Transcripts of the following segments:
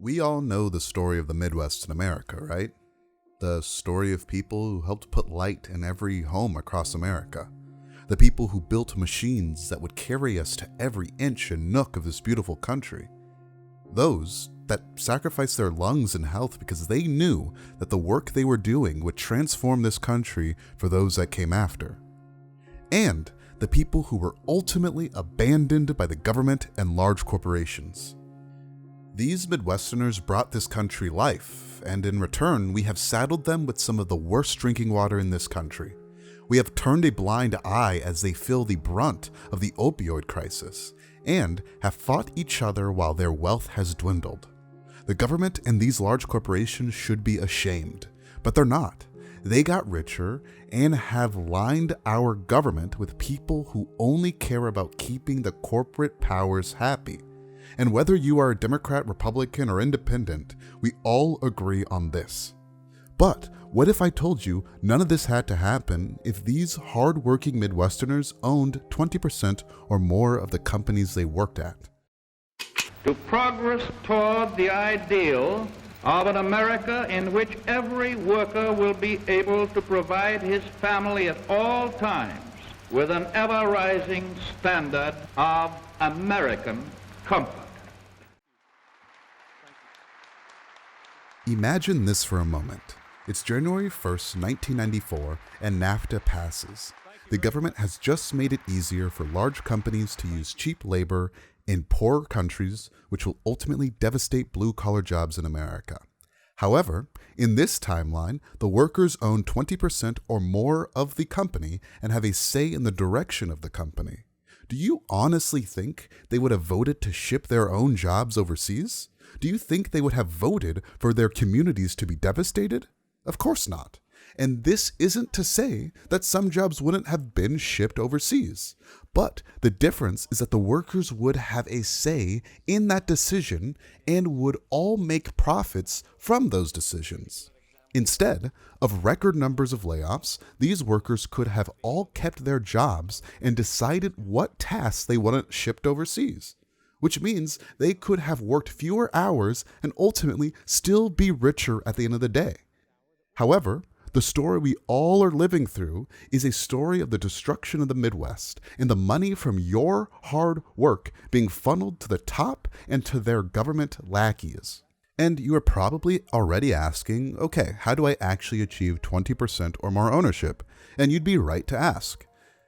We all know the story of the Midwest in America, right? The story of people who helped put light in every home across America. The people who built machines that would carry us to every inch and nook of this beautiful country. Those that sacrificed their lungs and health because they knew that the work they were doing would transform this country for those that came after. And the people who were ultimately abandoned by the government and large corporations. These Midwesterners brought this country life, and in return, we have saddled them with some of the worst drinking water in this country. We have turned a blind eye as they feel the brunt of the opioid crisis, and have fought each other while their wealth has dwindled. The government and these large corporations should be ashamed, but they're not. They got richer and have lined our government with people who only care about keeping the corporate powers happy. And whether you are a Democrat, Republican, or Independent, we all agree on this. But what if I told you none of this had to happen if these hard-working Midwesterners owned 20% or more of the companies they worked at? To progress toward the ideal of an America in which every worker will be able to provide his family at all times with an ever-rising standard of American comfort. Imagine this for a moment. It's January 1st, 1994, and NAFTA passes. The government has just made it easier for large companies to use cheap labor in poor countries, which will ultimately devastate blue-collar jobs in America. However, in this timeline, the workers own 20% or more of the company and have a say in the direction of the company. Do you honestly think they would have voted to ship their own jobs overseas? Do you think they would have voted for their communities to be devastated? Of course not. And this isn't to say that some jobs wouldn't have been shipped overseas. But the difference is that the workers would have a say in that decision and would all make profits from those decisions. Instead of record numbers of layoffs, these workers could have all kept their jobs and decided what tasks they wanted shipped overseas, which means they could have worked fewer hours and ultimately still be richer at the end of the day. However, the story we all are living through is a story of the destruction of the Midwest and the money from your hard work being funneled to the top and to their government lackeys. And you are probably already asking, okay, how do I actually achieve 20% or more ownership? And you'd be right to ask.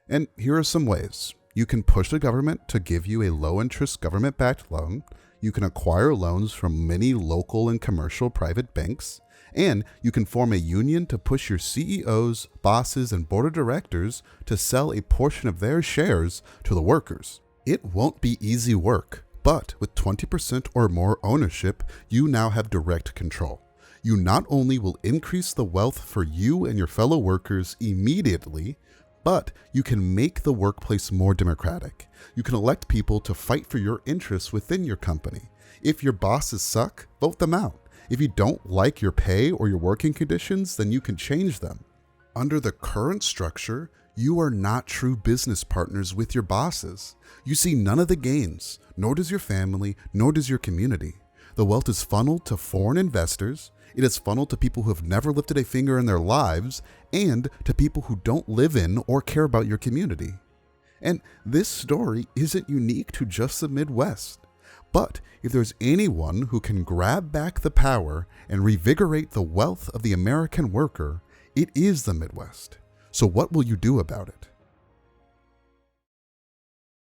And here are some ways. You can push the government to give you a low-interest government-backed loan. You can acquire loans from many local and commercial private banks. And you can form a union to push your CEOs, bosses, and board of directors to sell a portion of their shares to the workers. It won't be easy work. But with 20% or more ownership, you now have direct control. You not only will increase the wealth for you and your fellow workers immediately, but you can make the workplace more democratic. You can elect people to fight for your interests within your company. If your bosses suck, vote them out. If you don't like your pay or your working conditions, then you can change them. Under the current structure, you are not true business partners with your bosses. You see none of the gains, nor does your family, nor does your community. The wealth is funneled to foreign investors, it is funneled to people who have never lifted a finger in their lives, and to people who don't live in or care about your community. And this story isn't unique to just the Midwest. But if there's anyone who can grab back the power and revigorate the wealth of the American worker, it is the Midwest. So what will you do about it?